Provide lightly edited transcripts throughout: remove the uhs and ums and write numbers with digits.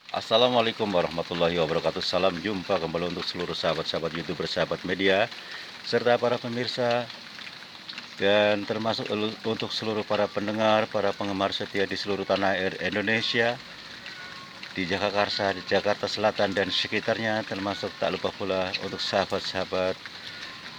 Assalamualaikum warahmatullahi wabarakatuh. Salam jumpa kembali untuk seluruh sahabat-sahabat YouTube, sahabat media, serta para pemirsa, dan termasuk untuk seluruh para pendengar, para penggemar setia di seluruh tanah air Indonesia, di Jakarta, di Jakarta Selatan dan sekitarnya, termasuk tak lupa pula untuk sahabat-sahabat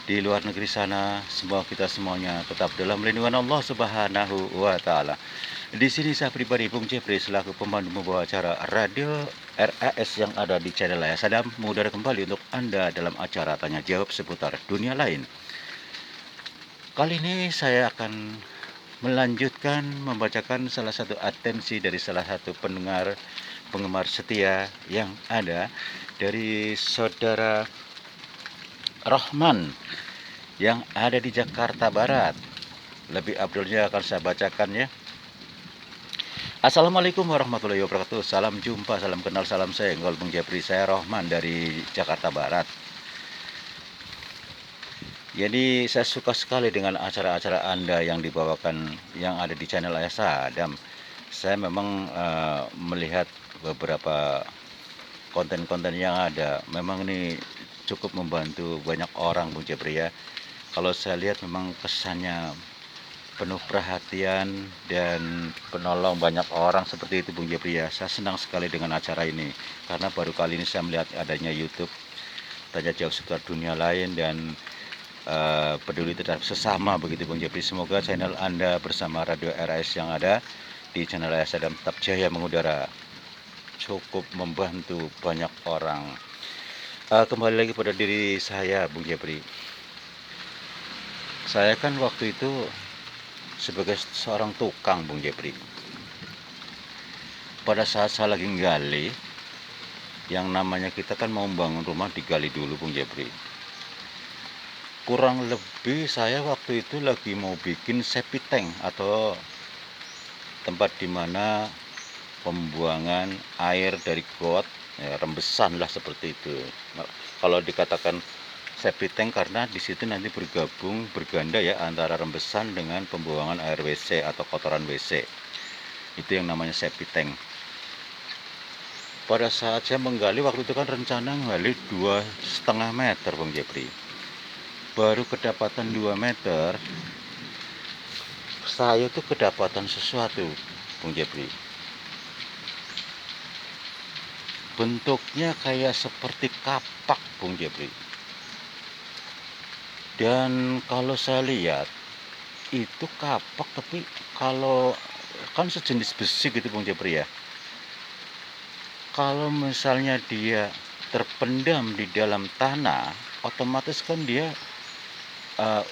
di luar negeri sana. Semoga kita semuanya tetap dalam lindungan Allah Subhanahu wa Ta'ala. Di sini saya pribadi Bung Jepri selaku pemandu membawa acara radio RAS yang ada di channel Layar Sadam mengudara kembali untuk Anda dalam acara tanya jawab seputar dunia lain. Kali ini saya akan melanjutkan membacakan salah satu atensi dari salah satu penggemar setia yang ada dari saudara Rohman yang ada di Jakarta Barat. Lebih abdulnya akan saya bacakan ya. Assalamualaikum warahmatullahi wabarakatuh. Salam jumpa, salam kenal, salam senggol Bung Jepri. Saya Rohman dari Jakarta Barat. Jadi saya suka sekali dengan acara-acara Anda yang dibawakan yang ada di channel Ayah Sadam. Saya memang melihat beberapa konten-konten yang ada. Memang ini cukup membantu banyak orang Bung Jepri ya. Kalau saya lihat memang kesannya penuh perhatian dan penolong banyak orang seperti itu Bung Jepri ya. Saya senang sekali dengan acara ini karena baru kali ini saya melihat adanya YouTube tanya jawab seputar dunia lain dan peduli terhadap sesama begitu Bung Jepri. Semoga channel Anda bersama Radio RAS yang ada di channel RAS Sadam tetap jaya mengudara, cukup membantu banyak orang. Kembali lagi pada diri saya Bung Jepri. Saya kan waktu itu sebagai seorang tukang Bung Jepri. Pada saat saya lagi gali, yang namanya kita kan mau membangun rumah digali dulu Bung Jepri. Kurang lebih saya waktu itu lagi mau bikin septic tank atau tempat dimana pembuangan air dari got, ya, rembesan lah seperti itu. Kalau dikatakan septic tank karena di situ nanti berganda ya antara rembesan dengan pembuangan air WC atau kotoran WC. Itu yang namanya septic tank. Pada saat saya menggali waktu itu kan rencana menggali 2,5 meter Bung Jepri. Baru kedapatan 2 meter, saya tuh kedapatan sesuatu Bung Jepri. Bentuknya kayak seperti kapak Bung Jepri. Dan kalau saya lihat itu kapak, tapi kalau kan sejenis besi gitu Bung Jepri ya. Kalau misalnya dia terpendam di dalam tanah, otomatis kan dia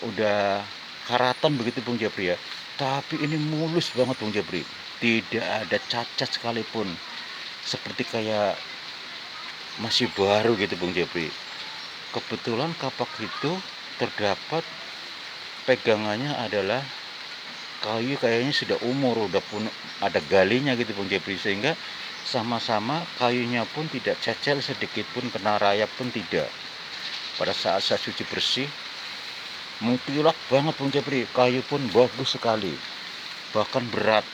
udah karatan begitu Bung Jepri ya. Tapi ini mulus banget Bung Jepri, tidak ada cacat sekalipun, seperti kayak masih baru gitu Bung Jepri. Kebetulan kapak itu terdapat pegangannya adalah kayu, kayaknya sudah umur, udah pun ada galinya gitu Bung Jepri, sehingga sama-sama kayunya pun tidak cecel sedikit pun, kena rayap pun tidak. Pada saat saya cuci bersih, mengkilap banget Bung Jepri, kayu pun bagus sekali, bahkan berat.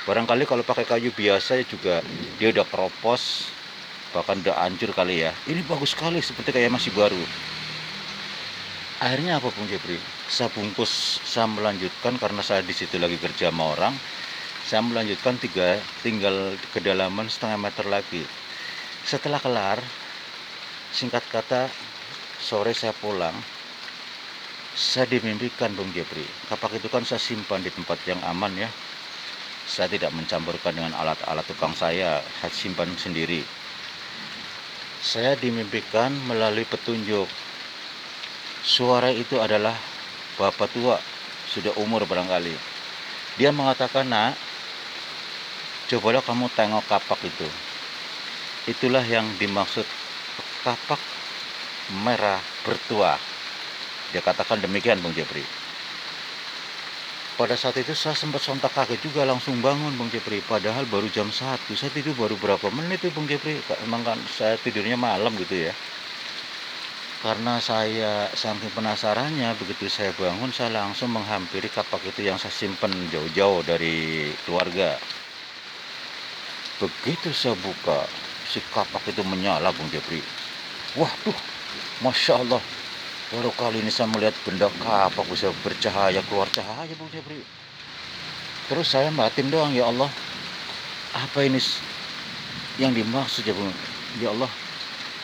Barangkali kalau pakai kayu biasa juga dia udah keropos, bahkan udah hancur kali ya. Ini bagus sekali, seperti kayak masih baru. Akhirnya apa Bung Jepri? Saya bungkus, saya melanjutkan karena saya di situ lagi kerja sama orang. Saya melanjutkan tinggal kedalaman 0,5 meter lagi. Setelah kelar, singkat kata, sore saya pulang. Saya dimimpikan Bung Jepri. Kapak itu kan saya simpan di tempat yang aman ya. Saya tidak mencampurkan dengan alat-alat tukang saya simpan sendiri. Saya dimimpikan melalui petunjuk. Suara itu adalah bapak tua, sudah umur barangkali. Dia mengatakan, "Nak, cobalah kamu tengok kapak itu. Itulah yang dimaksud kapak merah bertuah." Dia katakan demikian Bung Jepri. Pada saat itu saya sempat sontak kaget juga, langsung bangun Bung Jepri. Padahal baru jam 1, saya tidur baru berapa menit tuh Bung Jepri. Emang kan saya tidurnya malam gitu ya. Karena saya saking penasarannya, begitu saya bangun saya langsung menghampiri kapak itu yang saya simpen jauh-jauh dari keluarga. Begitu saya buka, si kapak itu menyala Bung Jepri. Waduh, Masya Allah, baru kali ini saya melihat benda kapak bisa bercahaya, keluar cahaya Bung Jepri. Terus saya batin doang, ya Allah, apa ini yang dimaksud ya Bung? Ya Allah,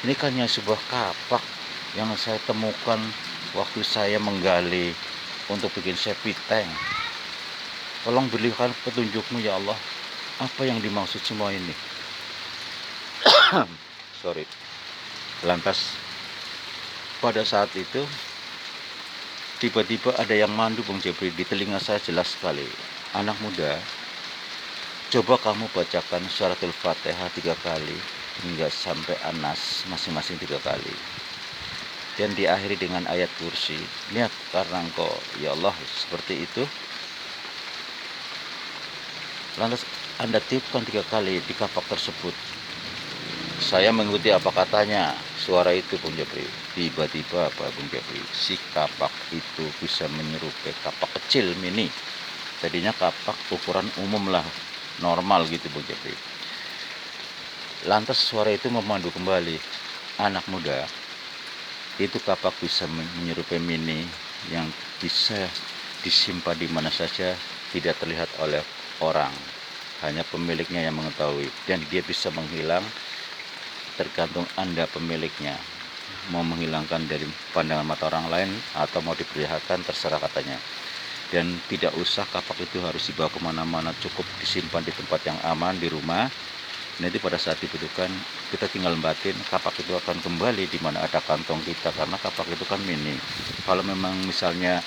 ini kan hanya sebuah kapak yang saya temukan waktu saya menggali untuk bikin septic tank. Tolong berikan petunjukmu ya Allah, apa yang dimaksud semua ini? Sorry. Lantas pada saat itu tiba-tiba ada yang mandu Bung Jepri di telinga saya jelas sekali. Anak muda, coba kamu bacakan suratul Fatihah 3 kali hingga sampai Anas masing-masing 3 kali. Dan diakhiri dengan ayat kursi. Lihat karena engkau ya Allah seperti itu. Lantas Anda tiupkan 3 kali di kapak tersebut. Saya mengikuti apa katanya, suara itu Bung Jepri. Tiba-tiba apa Bung Jepri, si kapak itu bisa menyerupai kapak kecil mini. Tadinya kapak ukuran umum lah, normal gitu Bung Jepri. Lantas suara itu memandu kembali, anak muda, itu kapak bisa menyerupai mini yang bisa disimpan di mana saja, tidak terlihat oleh orang. Hanya pemiliknya yang mengetahui, dan dia bisa menghilang tergantung Anda pemiliknya. Mau menghilangkan dari pandangan mata orang lain atau mau diperlihatkan, terserah katanya. Dan tidak usah kapak itu harus dibawa kemana-mana, cukup disimpan di tempat yang aman di rumah. Nanti pada saat dibutuhkan kita tinggal batin, kapak itu akan kembali di mana ada kantong kita, karena kapak itu kan mini. Kalau memang misalnya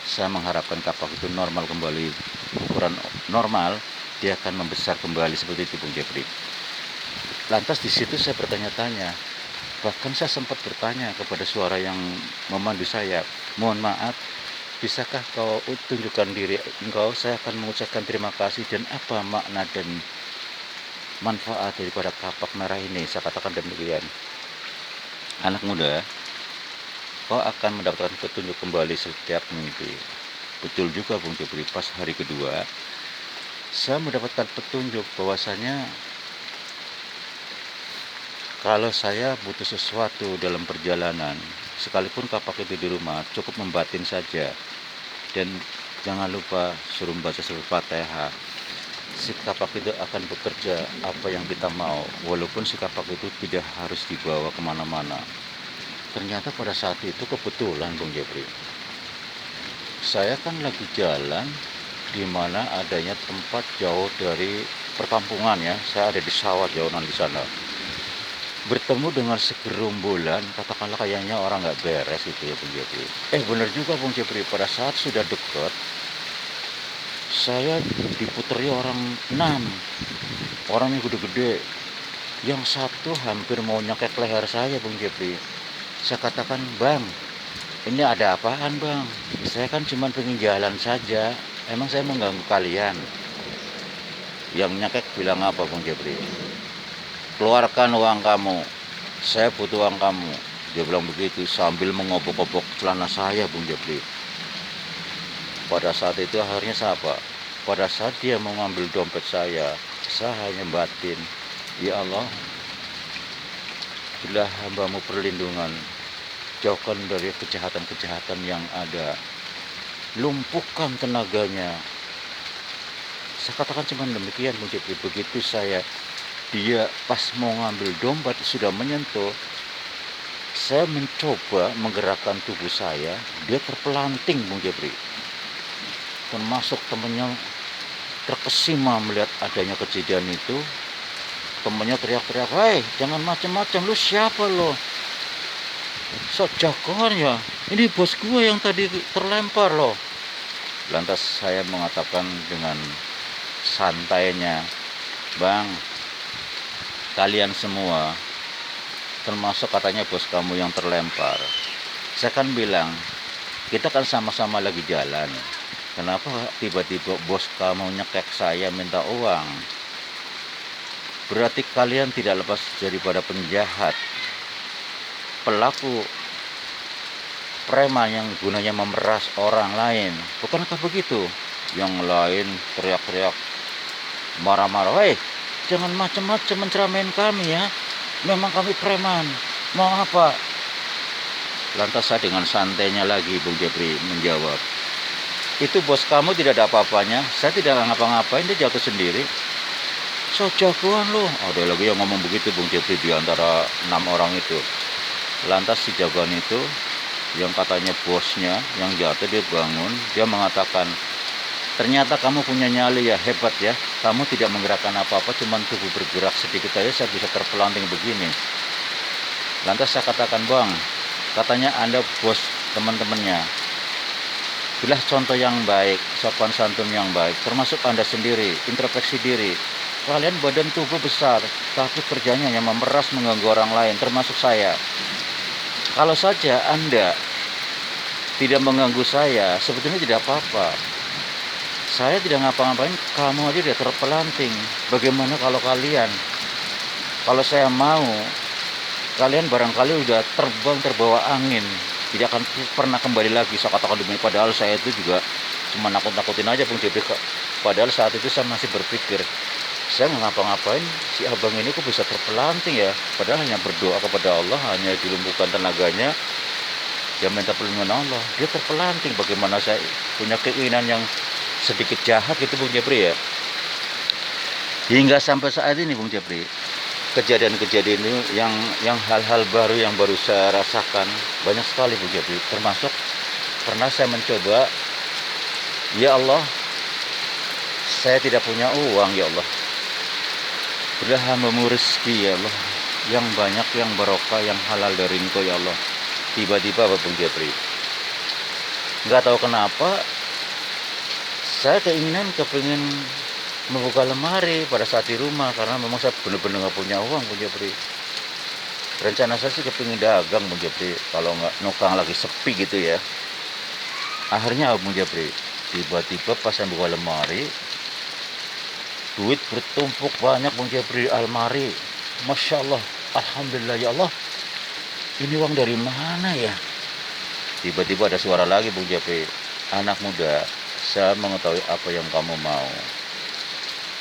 saya mengharapkan kapak itu normal kembali, ukuran normal, dia akan membesar kembali seperti itu Bung Jepri. Lantas di situ saya bertanya-tanya, bahkan saya sempat bertanya kepada suara yang memandu saya, mohon maaf, bisakah kau tunjukkan diri engkau, saya akan mengucapkan terima kasih, dan apa makna dan manfaat daripada kapak merah ini. Saya katakan demikian. Anak muda, kau akan mendapatkan petunjuk kembali setiap mimpi. Betul juga Bung Jepri, pas hari kedua saya mendapatkan petunjuk bahwasanya kalau saya butuh sesuatu dalam perjalanan, sekalipun kapak itu di rumah, cukup membatin saja. Dan jangan lupa suruh membaca surat Fatihah. Si kapak itu akan bekerja apa yang kita mau, walaupun si kapak itu tidak harus dibawa kemana-mana. Ternyata pada saat itu kebetulan Bung Jepri, saya kan lagi jalan di mana adanya tempat jauh dari perkampungan ya. Saya ada di sawah jauhan di sana. Bertemu dengan segerombolan, katakanlah kayaknya orang nggak beres itu ya Bung Jepri. Benar juga Bung Jepri, pada saat sudah dekat, saya diputeri orang 6, orang yang gede-gede. Yang satu hampir mau nyekek leher saya Bung Jepri. Saya katakan, bang, ini ada apaan bang? Saya kan cuma pengen jalan saja, emang saya mengganggu kalian? Yang nyekek bilang apa Bung Jepri? Keluarkan uang kamu, saya butuh uang kamu. Dia bilang begitu sambil mengobok-obok celana saya Bung Jepri. Pada saat itu akhirnya siapa? Pada saat dia mau ngambil dompet saya hanya batin, ya Allah, bila hambamu perlindungan, jauhkan dari kejahatan-kejahatan yang ada, lumpuhkan tenaganya. Saya katakan cuma demikian Bung Jepri. Begitu dia pas mau ngambil dompet sudah menyentuh, saya mencoba menggerakkan tubuh saya, dia terpelanting Bung Jepri. Termasuk temannya terkesima melihat adanya kejadian itu. Temannya teriak-teriak, "Hei, jangan macam-macam, lu siapa lo? Sok jagoan ya, ini bos gue yang tadi terlempar loh." Lantas saya mengatakan dengan santainya, "Bang, kalian semua, termasuk katanya bos kamu yang terlempar, saya kan bilang, kita kan sama-sama lagi jalan. Kenapa tiba-tiba bos kamu nyekek saya minta uang? Berarti kalian tidak lepas daripada penjahat, pelaku preman yang gunanya memeras orang lain. Bukankah begitu?" Yang lain teriak-teriak, marah-marah, "Hei, jangan macam-macam menceramain kami ya. Memang kami preman. Mau apa? Lantas saya dengan santainya lagi Bung Jepri menjawab, itu bos kamu tidak ada apa-apanya, saya tidak ngapa-ngapain, dia jatuh sendiri. So jagoan loh. Ada lagi yang ngomong begitu Bung Jepri di antara 6 orang itu. Lantas si jagoan itu yang katanya bosnya yang jatuh, dia bangun, dia mengatakan, ternyata kamu punya nyali ya, hebat ya. Kamu tidak menggerakkan apa-apa, cuman tubuh bergerak sedikit aja saya bisa terpelanting begini. Lantas saya katakan, bang, katanya Anda bos teman-temannya. Bilah contoh yang baik, sopan santun yang baik, termasuk Anda sendiri, introspeksi diri. Kalian badan tubuh besar, tapi kerjanya hanya memeras mengganggu orang lain, termasuk saya. Kalau saja Anda tidak mengganggu saya, sebetulnya tidak apa-apa. Saya tidak ngapa-ngapain, kamu aja udah terpelanting. Bagaimana kalau kalian? Kalau saya mau, kalian barangkali udah terbang terbawa angin, tidak akan pernah kembali lagi. Saya katakan demi, padahal saya itu juga cuma nakut-nakutin aja Bung Jepri. Padahal saat itu saya masih berpikir, saya nggak ngapa-ngapain, si abang ini kok bisa terpelanting ya. Padahal hanya berdoa kepada Allah, hanya dilumpuhkan tenaganya, dia minta perlindungan Allah, dia terpelanting. Bagaimana saya punya keinginan yang sedikit jahat gitu Bung Jepri ya. Hingga sampai saat ini Bung Jepri, kejadian-kejadian ini yang hal-hal baru yang baru saya rasakan banyak sekali Bung Jepri. Termasuk pernah saya mencoba, ya Allah, saya tidak punya uang ya Allah, berilah hambamu rezeki ya Allah, yang banyak, yang barokah, yang halal dari Engkau ya Allah. Tiba-tiba Bung Jepri, nggak tahu kenapa saya kepingin membuka lemari pada saat di rumah, karena memang saya benar-benar nggak punya uang Bung Jepri. Rencana saya sih kepingin dagang Bung Jepri, kalau nggak nukang lagi sepi gitu ya. Akhirnya Bung Jepri, tiba-tiba pas saya buka lemari, duit bertumpuk banyak Bung Jepri di almari. Masya Allah, alhamdulillah ya Allah, ini uang dari mana ya? Tiba-tiba ada suara lagi Bung Jepri, anak muda, saya mengetahui apa yang kamu mau.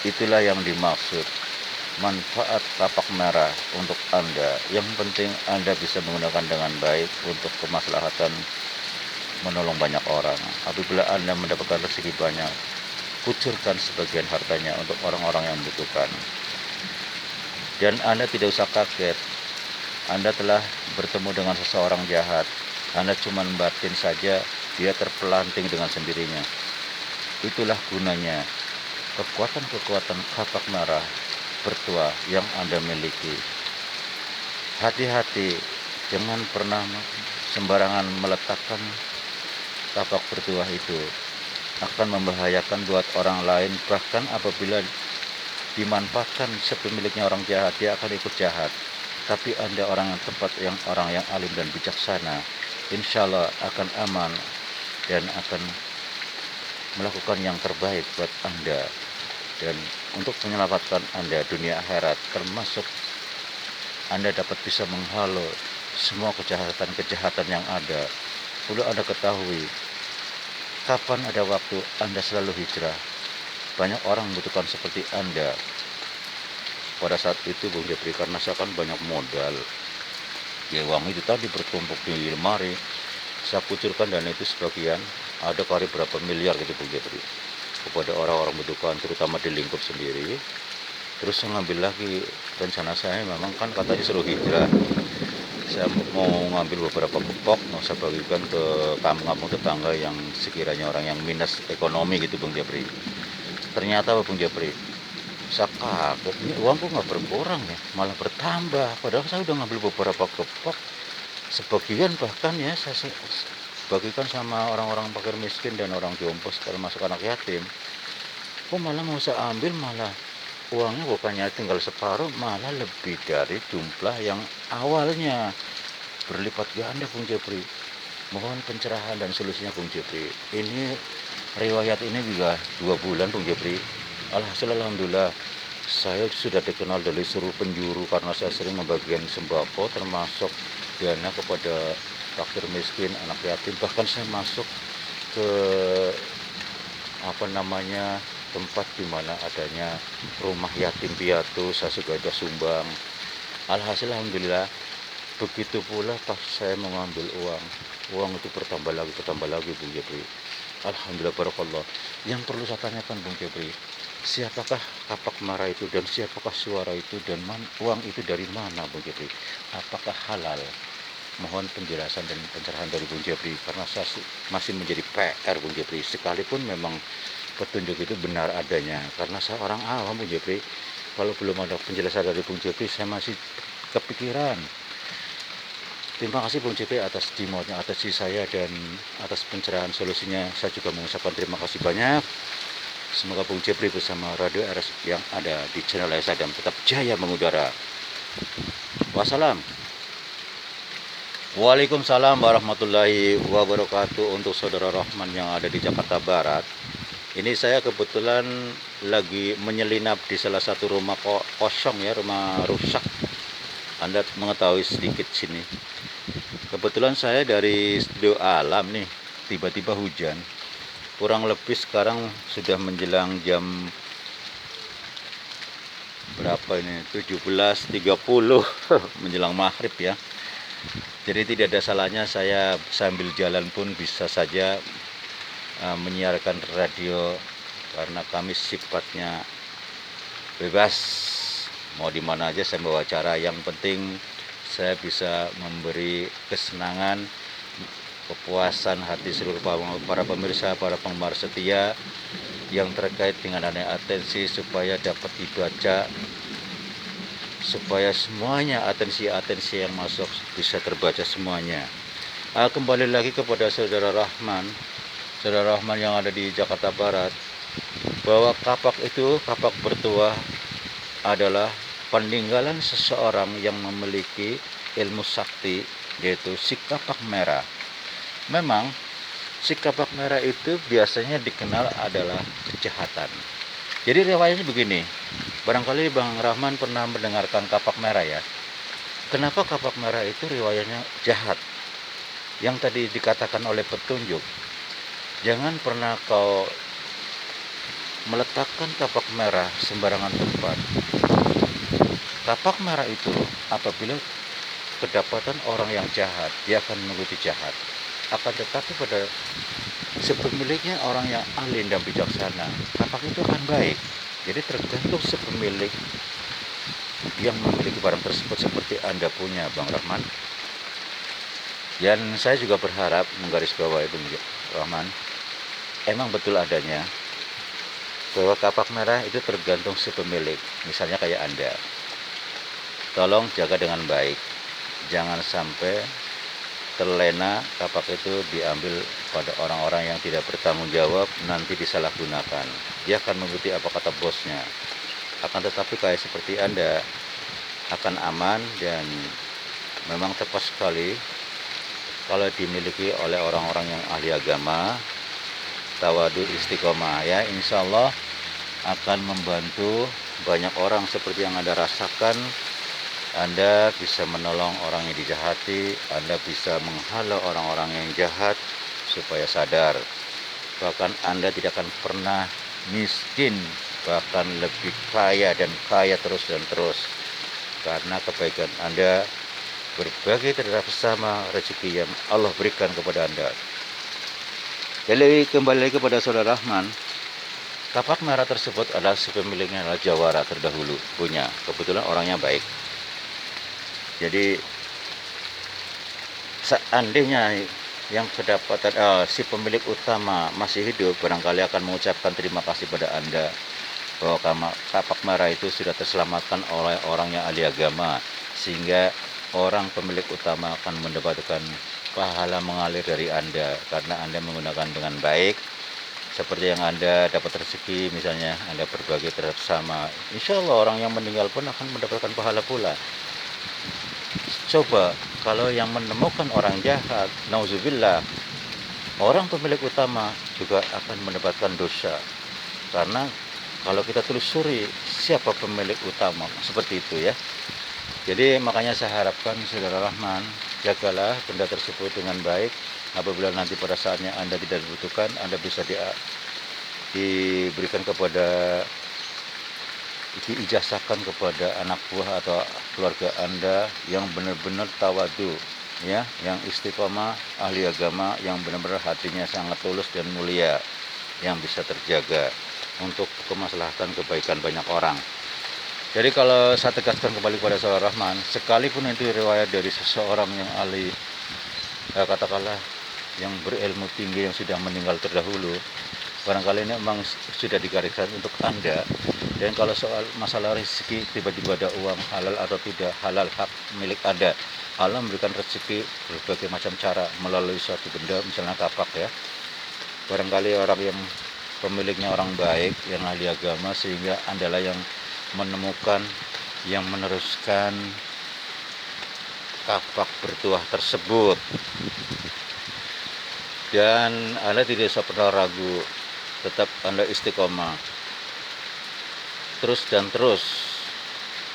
Itulah yang dimaksud manfaat tapak merah untuk Anda. Yang penting Anda bisa menggunakan dengan baik untuk kemaslahatan menolong banyak orang. Apabila Anda mendapatkan rezeki banyak, kucurkan sebagian hartanya untuk orang-orang yang membutuhkan. Dan Anda tidak usah kaget, Anda telah bertemu dengan seseorang jahat. Anda cuma batin saja, dia terpelanting dengan sendirinya. Itulah gunanya kekuatan-kekuatan tapak merah bertuah yang Anda miliki. Hati-hati, jangan pernah sembarangan meletakkan tapak bertuah itu. Akan membahayakan buat orang lain, bahkan apabila dimanfaatkan sepemiliknya orang jahat, dia akan ikut jahat. Tapi Anda orang yang tepat, orang yang alim dan bijaksana, insya Allah akan aman dan akan melakukan yang terbaik buat Anda dan untuk menyelamatkan Anda dunia akhirat, termasuk Anda dapat bisa menghalau semua kejahatan-kejahatan yang ada. Perlu Anda ketahui, kapan ada waktu Anda selalu hijrah. Banyak orang membutuhkan seperti Anda. Pada saat itu Bung Jepri, karena saya kan banyak modal, ya uang itu tadi bertumpuk di lemari, saya kucurkan dana itu sebagian, ada kali berapa miliar gitu Bung Jepri, kepada orang-orang membutuhkan, terutama di lingkup sendiri. Terus saya ngambil lagi, rencana saya memang kan katanya suruh hijrah, saya mau ngambil beberapa pokok, mau saya bagikan ke kampung-kampung tetangga yang sekiranya orang yang minus ekonomi gitu Bung Jepri. Ternyata Bung Jepri, saya kaget, ini uangku nggak berkurang ya, malah bertambah. Padahal saya udah ngambil beberapa kepok, sebagian bahkan ya saya bagikan sama orang-orang fakir miskin dan orang jompo, termasuk anak yatim. Kok malah mau saya ambil, malah uangnya bukannya tinggal separuh, malah lebih dari jumlah yang awalnya, berlipat ganda Bung Jepri. Mohon pencerahan dan solusinya Bung Jepri. Ini riwayat ini juga 2 bulan Bung Jepri. Alhamdulillah, saya sudah dikenal dari seluruh penjuru karena saya sering membagikan sembako, termasuk dana kepada fakir miskin, anak yatim. Bahkan saya masuk ke tempat di mana adanya rumah yatim piatu, saya juga ada sumbang. Alhasil alhamdulillah, begitu pula pas saya mengambil uang itu bertambah lagi Bung Jepri. Alhamdulillah barakallah. Yang perlu saya tanyakan Bung Jepri, siapakah kapak marah itu dan siapakah suara itu dan uang itu dari mana Bung Jepri? Apakah halal? Mohon penjelasan dan pencerahan dari Bung Jepri karena saya masih menjadi PR Bung Jepri, sekalipun memang petunjuk itu benar adanya, karena saya orang awam Bung Jepri. Kalau belum ada penjelasan dari Bung Jepri saya masih kepikiran. Terima kasih Bung Jepri atas dimaunya atas saya dan atas pencerahan solusinya. Saya juga mengucapkan terima kasih banyak. Semoga Bung Jepri bersama Radio RS yang ada di channel saya tetap jaya mengudara. Wassalam. Waalaikumsalam warahmatullahi wabarakatuh. Untuk saudara Rahman yang ada di Jakarta Barat, ini saya kebetulan lagi menyelinap di salah satu rumah kosong ya, rumah rusak. Anda mengetahui sedikit sini. Kebetulan saya dari studio alam nih, tiba-tiba hujan. Kurang lebih sekarang sudah menjelang jam berapa ini? 17.30 menjelang maghrib ya. Jadi tidak ada salahnya saya sambil jalan pun bisa saja menyiarkan radio, karena kami sifatnya bebas, mau di mana aja saya bawa acara. Yang penting saya bisa memberi kesenangan, kepuasan hati seluruh para pemirsa, para penggemar setia yang terkait dengan adanya atensi supaya dapat dibaca, supaya semuanya atensi yang masuk bisa terbaca semuanya. Kembali lagi kepada saudara Rahman yang ada di Jakarta Barat, bahwa kapak bertuah adalah peninggalan seseorang yang memiliki ilmu sakti, yaitu si kapak merah. Memang si kapak merah itu biasanya dikenal adalah kejahatan. Jadi riwayatnya begini, barangkali Bang Rahman pernah mendengarkan kapak merah ya. Kenapa kapak merah itu riwayatnya jahat? Yang tadi dikatakan oleh petunjuk, jangan pernah kau meletakkan kapak merah sembarangan tempat. Kapak merah itu apabila kedapatan orang yang jahat, dia akan mengikuti jahat. Akan tetapi pada sepemiliknya orang yang alim dan bijaksana, kapak itu akan baik. Jadi tergantung sepemilik yang memiliki barang tersebut seperti Anda punya Bang Rahman. Dan saya juga berharap menggarisbawahi Bang Rahman, emang betul adanya bahwa kapak merah itu tergantung sepemilik. Misalnya kayak Anda, tolong jaga dengan baik, jangan sampai terlena kapak itu diambil pada orang-orang yang tidak bertanggung jawab, nanti disalahgunakan. Dia akan mengikuti apa kata bosnya. Akan tetapi kayak seperti Anda akan aman dan memang tepat sekali kalau dimiliki oleh orang-orang yang ahli agama, tawadhu istiqomah ya, insya Allah akan membantu banyak orang seperti yang Anda rasakan. Anda bisa menolong orang yang dijahati, Anda bisa menghalau orang-orang yang jahat supaya sadar. Bahkan Anda tidak akan pernah miskin, bahkan lebih kaya dan kaya terus dan terus. Karena kebaikan Anda berbagi terhadap sesama rezeki yang Allah berikan kepada Anda. Jadi kembali lagi kepada saudara Rahman, kapak merah tersebut adalah si pemiliknya adalah jawara terdahulu punya. Kebetulan orangnya baik. Jadi seandainya yang kedapatan si pemilik utama masih hidup, barangkali akan mengucapkan terima kasih pada Anda bahwa kapak merah itu sudah terselamatkan oleh orang yang ahli agama, sehingga orang pemilik utama akan mendapatkan pahala mengalir dari Anda karena Anda menggunakan dengan baik. Seperti yang Anda dapat rezeki, misalnya Anda berbagi terhadap sama, insya Allah orang yang meninggal pun akan mendapatkan pahala pula. Coba kalau yang menemukan orang jahat, nauzubillah, orang pemilik utama juga akan mendapatkan dosa. Karena kalau kita telusuri siapa pemilik utama, seperti itu ya. Jadi makanya saya harapkan saudara Rahman, jagalah benda tersebut dengan baik. Apabila nanti pada saatnya Anda tidak dibutuhkan, Anda bisa diberikan kepada, diijazahkan kepada anak buah atau keluarga Anda yang benar-benar tawadu, ya, yang istiqomah, ahli agama, yang benar-benar hatinya sangat tulus dan mulia, yang bisa terjaga untuk kemaslahatan kebaikan banyak orang. Jadi kalau saya tegaskan kembali pada saudara Rahman, sekalipun itu riwayat dari seseorang yang ahli, katakanlah yang berilmu tinggi yang sudah meninggal terdahulu, barangkali ini memang sudah digariskan untuk Anda. Dan kalau soal masalah rezeki, tiba-tiba ada uang halal atau tidak halal, hak milik Anda. Allah memberikan rezeki berbagai macam cara melalui suatu benda, misalnya kapak, ya. Barangkali orang yang pemiliknya orang baik, yang ahli agama, sehingga Andalah yang menemukan, yang meneruskan kapak bertuah tersebut. Dan Anda tidak usah pernah ragu, tetap Anda istiqomah terus dan terus,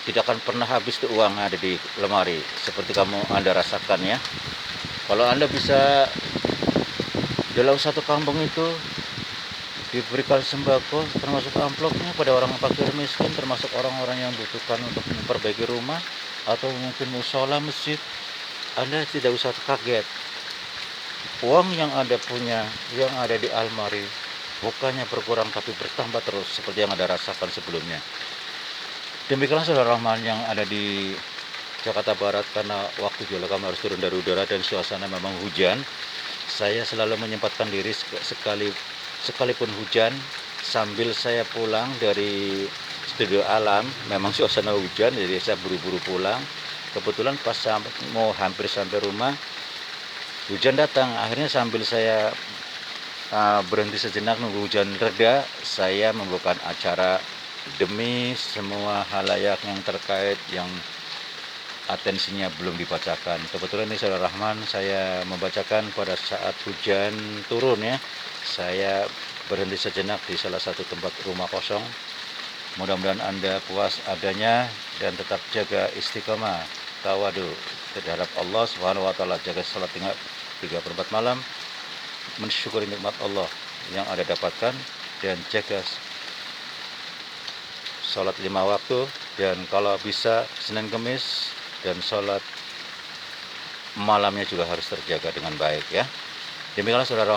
tidak akan pernah habis tuh uang ada di lemari seperti Anda rasakan, ya. Kalau Anda bisa dalam satu kampung itu diberikan sembako, termasuk amplopnya pada orang fakir miskin, termasuk orang-orang yang butuhkan untuk memperbaiki rumah atau mungkin musola, masjid, Anda tidak usah kaget. Uang yang Anda punya, yang ada di almari, bukannya berkurang tapi bertambah terus seperti yang Anda rasakan sebelumnya. Demikianlah saudara Rahman yang ada di Jakarta Barat, karena waktu juga kami harus turun dari udara dan suasana memang hujan. Saya selalu menyempatkan diri sekalipun hujan, sambil saya pulang dari studio alam, memang suasana hujan, jadi saya buru-buru pulang. Kebetulan pas mau hampir sampai rumah, hujan datang. Akhirnya sambil saya berhenti sejenak nunggu hujan reda, saya membuka acara demi semua halayak yang terkait, yang atensinya belum dibacakan. Kebetulan ini saudara Rahman saya membacakan pada saat hujan turun, ya. Saya berhenti sejenak di salah satu tempat rumah kosong. Mudah-mudahan Anda puas adanya dan tetap jaga istiqomah, tawadu terhadap Allah Subhanahu wa taala, jaga salat 3/4 malam, mensyukuri nikmat Allah yang Anda dapatkan, dan jaga sholat 5 waktu, dan kalau bisa Senin Kemis, dan sholat malamnya juga harus terjaga dengan baik, ya. Demikianlah saudara.